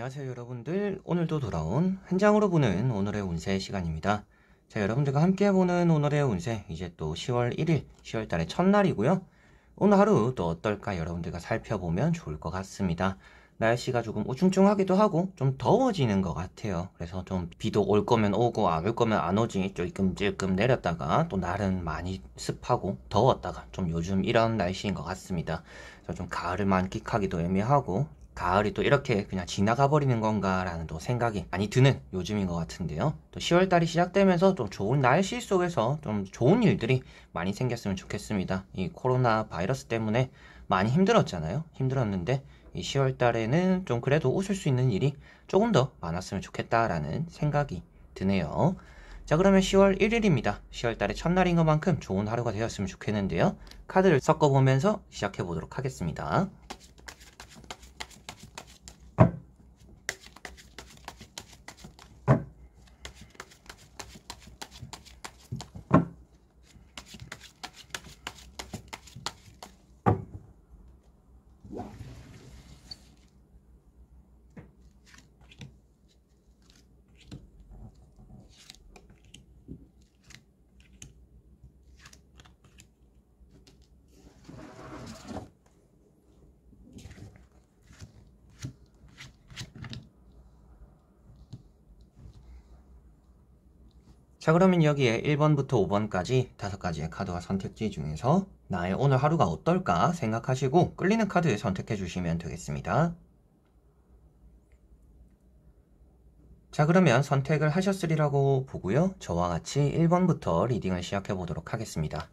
안녕하세요 여러분들, 오늘도 돌아온 한 장으로 보는 오늘의 운세 시간입니다. 자, 여러분들과 함께 보는 오늘의 운세, 이제 또 10월 1일 10월달의 첫날이고요. 오늘 하루 또 어떨까 여러분들과 살펴보면 좋을 것 같습니다. 날씨가 조금 우중충하기도 하고 좀 더워지는 것 같아요. 그래서 좀 비도 올 거면 오고 안 올 거면 안 오지, 찔끔찔끔 내렸다가 또 날은 많이 습하고 더웠다가 좀 요즘 이런 날씨인 것 같습니다. 그래서 좀 가을을 만끽하기도 애매하고 가을이 또 이렇게 그냥 지나가 버리는 건가 라는 또 생각이 많이 드는 요즘인 것 같은데요. 또 10월달이 시작되면서 좀 좋은 날씨 속에서 좀 좋은 일들이 많이 생겼으면 좋겠습니다. 이 코로나 바이러스 때문에 많이 힘들었잖아요. 힘들었는데 이 10월달에는 좀 그래도 웃을 수 있는 일이 조금 더 많았으면 좋겠다라는 생각이 드네요. 자, 그러면 10월 1일입니다. 10월달의 첫날인 것만큼 좋은 하루가 되었으면 좋겠는데요. 카드를 섞어보면서 시작해 보도록 하겠습니다. 자, 그러면 여기에 1번부터 5번까지 5가지의 카드와 선택지 중에서 나의 오늘 하루가 어떨까 생각하시고 끌리는 카드 선택해 주시면 되겠습니다. 자, 그러면 선택을 하셨으리라고 보고요. 저와 같이 1번부터 리딩을 시작해 보도록 하겠습니다.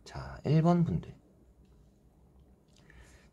자, 1번 분들.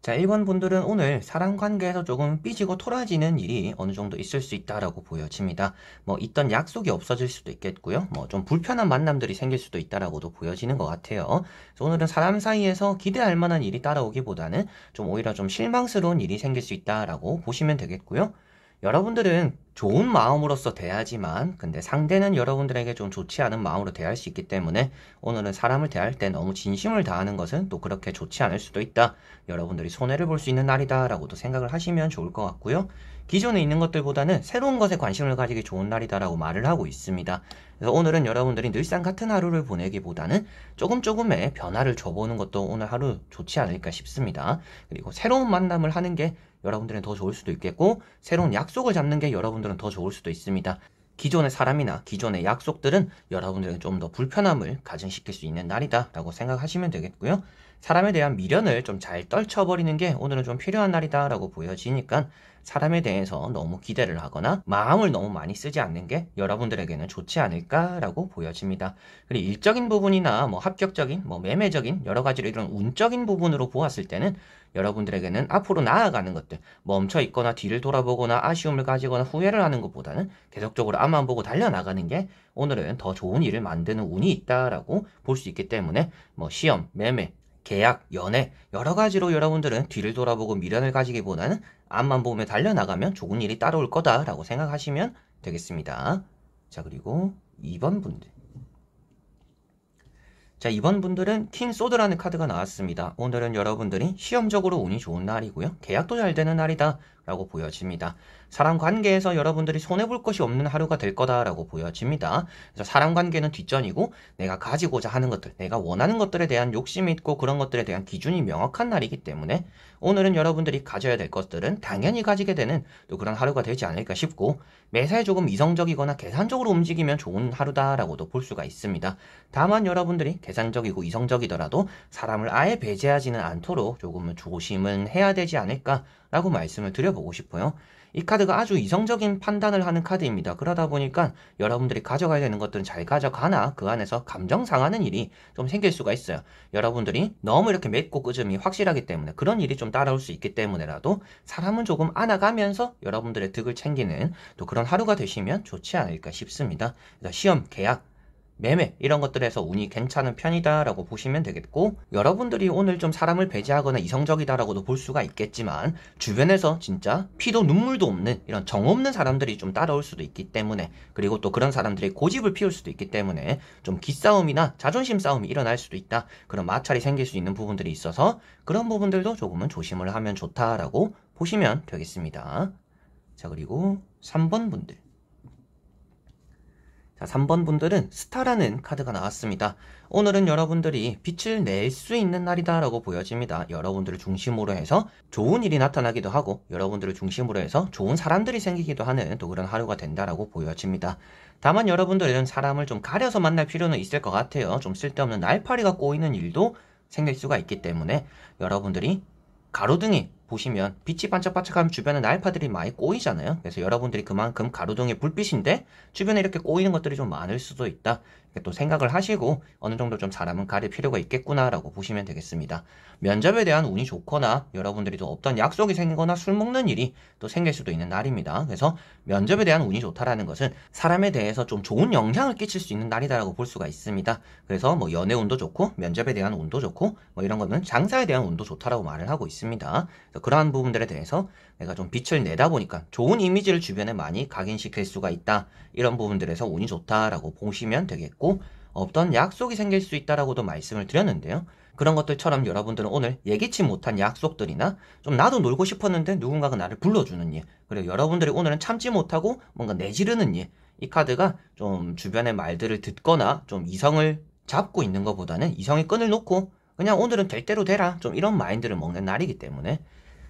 자, 1번 분들은 오늘 사람 관계에서 조금 삐지고 토라지는 일이 어느 정도 있을 수 있다라고 보여집니다. 뭐 있던 약속이 없어질 수도 있겠고요. 뭐 좀 불편한 만남들이 생길 수도 있다라고도 보여지는 것 같아요. 그래서 오늘은 사람 사이에서 기대할 만한 일이 따라오기보다는 좀 오히려 좀 실망스러운 일이 생길 수 있다라고 보시면 되겠고요. 여러분들은 좋은 마음으로서 대하지만 근데 상대는 여러분들에게 좀 좋지 않은 마음으로 대할 수 있기 때문에 오늘은 사람을 대할 때 너무 진심을 다하는 것은 또 그렇게 좋지 않을 수도 있다. 여러분들이 손해를 볼 수 있는 날이다 라고도 생각을 하시면 좋을 것 같고요. 기존에 있는 것들보다는 새로운 것에 관심을 가지기 좋은 날이다 라고 말을 하고 있습니다. 그래서 오늘은 여러분들이 늘상 같은 하루를 보내기보다는 조금의 변화를 줘보는 것도 오늘 하루 좋지 않을까 싶습니다. 그리고 새로운 만남을 하는 게 여러분들은 더 좋을 수도 있겠고 새로운 약속을 잡는 게 여러분들은 더 좋을 수도 있습니다. 기존의 사람이나 기존의 약속들은 여러분들에게 좀 더 불편함을 가중시킬 수 있는 날이다 라고 생각하시면 되겠고요. 사람에 대한 미련을 좀 잘 떨쳐버리는 게 오늘은 좀 필요한 날이다 라고 보여지니까 사람에 대해서 너무 기대를 하거나 마음을 너무 많이 쓰지 않는 게 여러분들에게는 좋지 않을까라고 보여집니다. 그리고 일적인 부분이나 뭐 합격적인, 뭐 매매적인 여러 가지로 이런 운적인 부분으로 보았을 때는 여러분들에게는 앞으로 나아가는 것들, 멈춰 있거나 뒤를 돌아보거나 아쉬움을 가지거나 후회를 하는 것보다는 계속적으로 앞만 보고 달려나가는 게 오늘은 더 좋은 일을 만드는 운이 있다라고 볼 수 있기 때문에 뭐 시험, 매매, 계약, 연애 여러 가지로 여러분들은 뒤를 돌아보고 미련을 가지기보다는 앞만 보며 달려나가면 좋은 일이 따라올 거다라고 생각하시면 되겠습니다. 자, 그리고 2번 분들. 자, 2번 분들은 킹 소드라는 카드가 나왔습니다. 오늘은 여러분들이 시험적으로 운이 좋은 날이고요. 계약도 잘 되는 날이다 라고 보여집니다. 사람 관계에서 여러분들이 손해볼 것이 없는 하루가 될 거다라고 보여집니다. 그래서 사람 관계는 뒷전이고 내가 가지고자 하는 것들, 내가 원하는 것들에 대한 욕심이 있고 그런 것들에 대한 기준이 명확한 날이기 때문에 오늘은 여러분들이 가져야 될 것들은 당연히 가지게 되는 또 그런 하루가 되지 않을까 싶고 매사에 조금 이성적이거나 계산적으로 움직이면 좋은 하루다라고도 볼 수가 있습니다. 다만 여러분들이 계산적이고 이성적이더라도 사람을 아예 배제하지는 않도록 조금은 조심은 해야 되지 않을까라고 말씀을 드려보고 싶어요. 이 카드가 아주 이성적인 판단을 하는 카드입니다. 그러다 보니까 여러분들이 가져가야 되는 것들은 잘 가져가나 그 안에서 감정 상하는 일이 좀 생길 수가 있어요. 여러분들이 너무 이렇게 맺고 끄점이 확실하기 때문에 그런 일이 좀 따라올 수 있기 때문에라도 사람은 조금 안아가면서 여러분들의 득을 챙기는 또 그런 하루가 되시면 좋지 않을까 싶습니다. 그래서 시험, 계약, 매매 이런 것들에서 운이 괜찮은 편이다 라고 보시면 되겠고, 여러분들이 오늘 좀 사람을 배제하거나 이성적이다라고도 볼 수가 있겠지만 주변에서 진짜 피도 눈물도 없는 이런 정없는 사람들이 좀 따라올 수도 있기 때문에, 그리고 또 그런 사람들이 고집을 피울 수도 있기 때문에 좀 기싸움이나 자존심 싸움이 일어날 수도 있다, 그런 마찰이 생길 수 있는 부분들이 있어서 그런 부분들도 조금은 조심을 하면 좋다라고 보시면 되겠습니다. 자, 그리고 3번 분들. 자, 3번 분들은 스타라는 카드가 나왔습니다. 오늘은 여러분들이 빛을 낼 수 있는 날이다 라고 보여집니다. 여러분들을 중심으로 해서 좋은 일이 나타나기도 하고 여러분들을 중심으로 해서 좋은 사람들이 생기기도 하는 또 그런 하루가 된다라고 보여집니다. 다만 여러분들은 사람을 좀 가려서 만날 필요는 있을 것 같아요. 좀 쓸데없는 날파리가 꼬이는 일도 생길 수가 있기 때문에 여러분들이 가로등이 보시면 빛이 반짝반짝하면 주변에 날파들이 많이 꼬이잖아요. 그래서 여러분들이 그만큼 가로등의 불빛인데 주변에 이렇게 꼬이는 것들이 좀 많을 수도 있다, 이렇게 또 생각을 하시고 어느 정도 좀 사람은 가릴 필요가 있겠구나 라고 보시면 되겠습니다. 면접에 대한 운이 좋거나 여러분들이 또 어떤 약속이 생기거나 술 먹는 일이 또 생길 수도 있는 날입니다. 그래서 면접에 대한 운이 좋다라는 것은 사람에 대해서 좀 좋은 영향을 끼칠 수 있는 날이다라고 볼 수가 있습니다. 그래서 뭐 연애 운도 좋고 면접에 대한 운도 좋고 뭐 이런 거는 장사에 대한 운도 좋다라고 말을 하고 있습니다. 그러한 부분들에 대해서 내가 좀 빛을 내다 보니까 좋은 이미지를 주변에 많이 각인시킬 수가 있다, 이런 부분들에서 운이 좋다라고 보시면 되겠고, 어떤 약속이 생길 수 있다라고도 말씀을 드렸는데요. 그런 것들처럼 여러분들은 오늘 예기치 못한 약속들이나 좀 나도 놀고 싶었는데 누군가가 나를 불러주는 일, 그리고 여러분들이 오늘은 참지 못하고 뭔가 내지르는 일, 이 카드가 좀 주변의 말들을 듣거나 좀 이성을 잡고 있는 것보다는 이성의 끈을 놓고 그냥 오늘은 될 대로 되라, 좀 이런 마인드를 먹는 날이기 때문에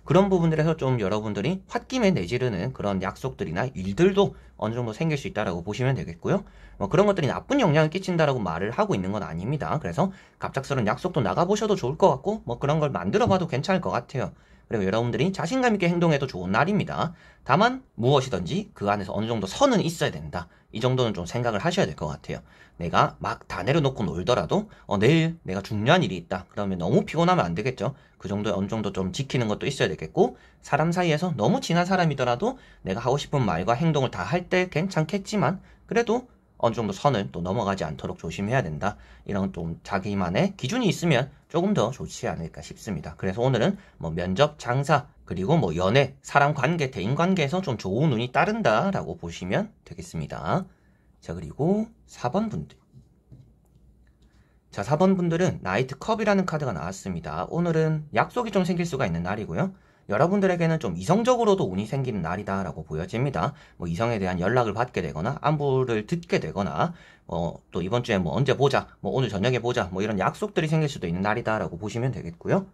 그런 부분들에서 좀 여러분들이 홧김에 내지르는 그런 약속들이나 일들도 어느 정도 생길 수 있다라고 보시면 되겠고요. 뭐 그런 것들이 나쁜 영향을 끼친다라고 말을 하고 있는 건 아닙니다. 그래서 갑작스러운 약속도 나가보셔도 좋을 것 같고 뭐 그런 걸 만들어봐도 괜찮을 것 같아요. 그리고 여러분들이 자신감 있게 행동해도 좋은 날입니다. 다만 무엇이든지 그 안에서 어느 정도 선은 있어야 된다, 이 정도는 좀 생각을 하셔야 될 것 같아요. 내가 막 다 내려놓고 놀더라도 내일 내가 중요한 일이 있다, 그러면 너무 피곤하면 안 되겠죠. 그 정도에 어느 정도 좀 지키는 것도 있어야 되겠고, 사람 사이에서 너무 친한 사람이더라도 내가 하고 싶은 말과 행동을 다 할 때 괜찮겠지만 그래도 어느 정도 선을 또 넘어가지 않도록 조심해야 된다, 이런 좀 자기만의 기준이 있으면 조금 더 좋지 않을까 싶습니다. 그래서 오늘은 뭐 면접, 장사, 그리고 뭐 연애, 사람 관계, 대인 관계에서 좀 좋은 운이 따른다 라고 보시면 되겠습니다. 자, 그리고 4번 분들. 자, 4번 분들은 나이트 컵이라는 카드가 나왔습니다. 오늘은 약속이 좀 생길 수가 있는 날이고요. 여러분들에게는 좀 이성적으로도 운이 생기는 날이다 라고 보여집니다. 뭐 이성에 대한 연락을 받게 되거나 안부를 듣게 되거나 또 이번 주에 뭐 언제 보자, 뭐 오늘 저녁에 보자, 뭐 이런 약속들이 생길 수도 있는 날이다 라고 보시면 되겠고요.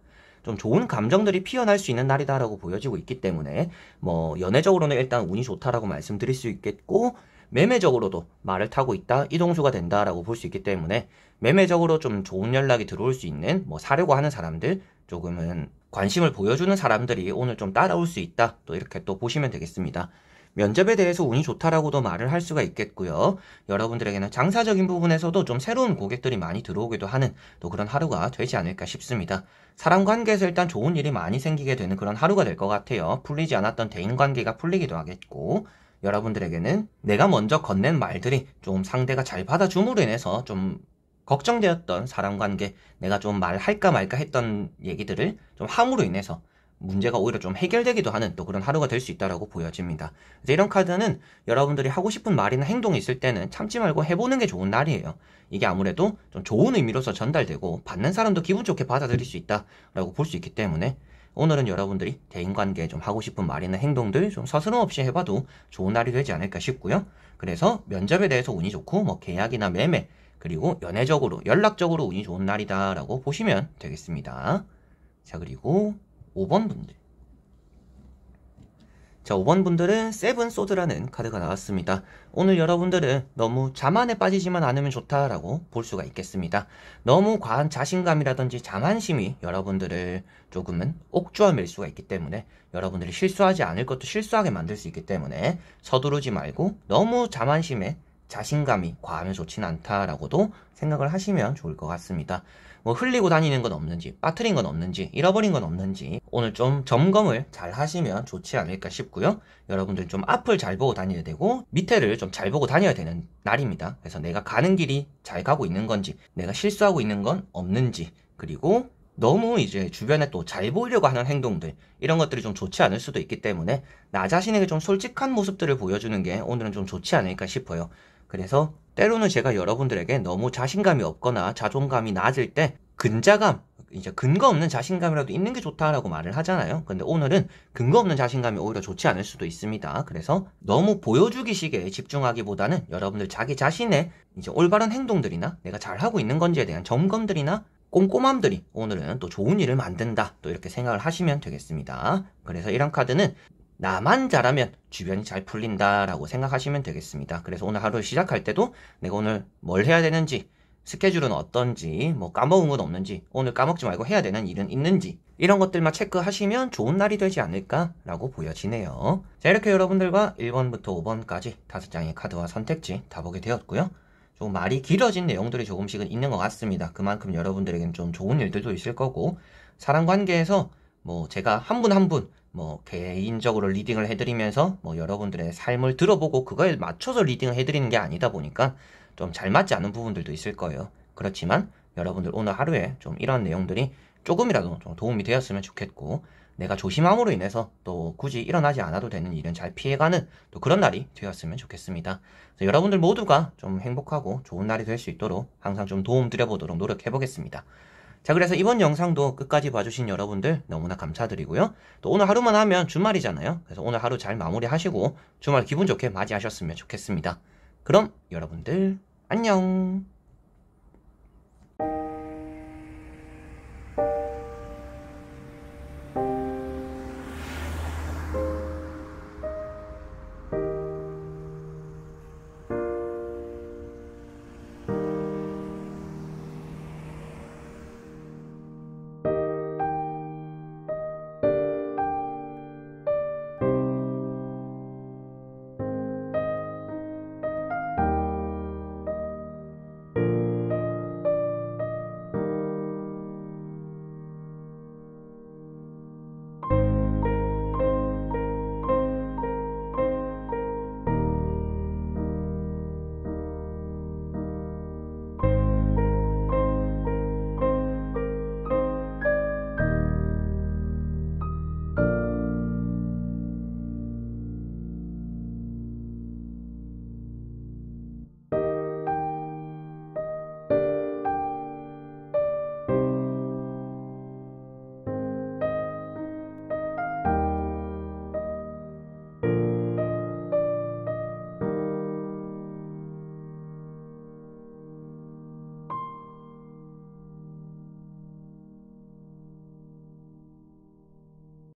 좀 좋은 감정들이 피어날 수 있는 날이다 라고 보여지고 있기 때문에 뭐 연애적으로는 일단 운이 좋다라고 말씀드릴 수 있겠고, 매매적으로도 말을 타고 있다, 이동수가 된다라고 볼 수 있기 때문에 매매적으로 좀 좋은 연락이 들어올 수 있는 뭐 사려고 하는 사람들, 조금은 관심을 보여주는 사람들이 오늘 좀 따라올 수 있다, 또 이렇게 또 보시면 되겠습니다. 면접에 대해서 운이 좋다라고도 말을 할 수가 있겠고요. 여러분들에게는 장사적인 부분에서도 좀 새로운 고객들이 많이 들어오기도 하는 또 그런 하루가 되지 않을까 싶습니다. 사람 관계에서 일단 좋은 일이 많이 생기게 되는 그런 하루가 될 것 같아요. 풀리지 않았던 대인 관계가 풀리기도 하겠고, 여러분들에게는 내가 먼저 건넨 말들이 좀 상대가 잘 받아줌으로 인해서 좀 걱정되었던 사람 관계, 내가 좀 말할까 말까 했던 얘기들을 좀 함으로 인해서 문제가 오히려 좀 해결되기도 하는 또 그런 하루가 될 수 있다라고 보여집니다. 이제 이런 카드는 여러분들이 하고 싶은 말이나 행동이 있을 때는 참지 말고 해보는 게 좋은 날이에요. 이게 아무래도 좀 좋은 의미로서 전달되고 받는 사람도 기분 좋게 받아들일 수 있다라고 볼 수 있기 때문에 오늘은 여러분들이 대인관계에 좀 하고 싶은 말이나 행동들 좀 서스럼 없이 해봐도 좋은 날이 되지 않을까 싶고요. 그래서 면접에 대해서 운이 좋고 뭐 계약이나 매매, 그리고 연애적으로 연락적으로 운이 좋은 날이다 라고 보시면 되겠습니다. 자, 그리고 5번 분들. 자, 5번 분들은 세븐 소드라는 카드가 나왔습니다. 오늘 여러분들은 너무 자만에 빠지지만 않으면 좋다라고 볼 수가 있겠습니다. 너무 과한 자신감이라든지 자만심이 여러분들을 조금은 옥죄어맬 수가 있기 때문에, 여러분들이 실수하지 않을 것도 실수하게 만들 수 있기 때문에 서두르지 말고 너무 자만심에 자신감이 과하면 좋지는 않다라고도 생각을 하시면 좋을 것 같습니다. 뭐 흘리고 다니는 건 없는지, 빠뜨린 건 없는지, 잃어버린 건 없는지 오늘 좀 점검을 잘 하시면 좋지 않을까 싶고요. 여러분들 좀 앞을 잘 보고 다녀야 되고 밑에를 좀 잘 보고 다녀야 되는 날입니다. 그래서 내가 가는 길이 잘 가고 있는 건지, 내가 실수하고 있는 건 없는지, 그리고 너무 이제 주변에 또 잘 보이려고 하는 행동들, 이런 것들이 좀 좋지 않을 수도 있기 때문에 나 자신에게 좀 솔직한 모습들을 보여주는 게 오늘은 좀 좋지 않을까 싶어요. 그래서 때로는 제가 여러분들에게 너무 자신감이 없거나 자존감이 낮을 때 근자감, 이제 근거 없는 자신감이라도 있는 게 좋다라고 말을 하잖아요. 근데 오늘은 근거 없는 자신감이 오히려 좋지 않을 수도 있습니다. 그래서 너무 보여주기식에 집중하기보다는 여러분들 자기 자신의 이제 올바른 행동들이나 내가 잘하고 있는 건지에 대한 점검들이나 꼼꼼함들이 오늘은 또 좋은 일을 만든다, 또 이렇게 생각을 하시면 되겠습니다. 그래서 이런 카드는 나만 잘하면 주변이 잘 풀린다라고 생각하시면 되겠습니다. 그래서 오늘 하루 시작할 때도 내가 오늘 뭘 해야 되는지, 스케줄은 어떤지, 뭐 까먹은 건 없는지, 오늘 까먹지 말고 해야 되는 일은 있는지, 이런 것들만 체크하시면 좋은 날이 되지 않을까라고 보여지네요. 자, 이렇게 여러분들과 1번부터 5번까지 5장의 카드와 선택지 다 보게 되었고요. 조금 말이 길어진 내용들이 조금씩은 있는 것 같습니다. 그만큼 여러분들에겐 좀 좋은 일들도 있을 거고, 사람 관계에서 뭐 제가 한 분 한 분 뭐 개인적으로 리딩을 해드리면서 뭐 여러분들의 삶을 들어보고 그거에 맞춰서 리딩을 해드리는 게 아니다 보니까 좀 잘 맞지 않는 부분들도 있을 거예요. 그렇지만 여러분들 오늘 하루에 좀 이런 내용들이 조금이라도 좀 도움이 되었으면 좋겠고, 내가 조심함으로 인해서 또 굳이 일어나지 않아도 되는 일은 잘 피해가는 또 그런 날이 되었으면 좋겠습니다. 그래서 여러분들 모두가 좀 행복하고 좋은 날이 될 수 있도록 항상 좀 도움 드려보도록 노력해 보겠습니다. 자, 그래서 이번 영상도 끝까지 봐주신 여러분들 너무나 감사드리고요. 또 오늘 하루만 하면 주말이잖아요. 그래서 오늘 하루 잘 마무리하시고 주말 기분 좋게 맞이하셨으면 좋겠습니다. 그럼 여러분들 안녕.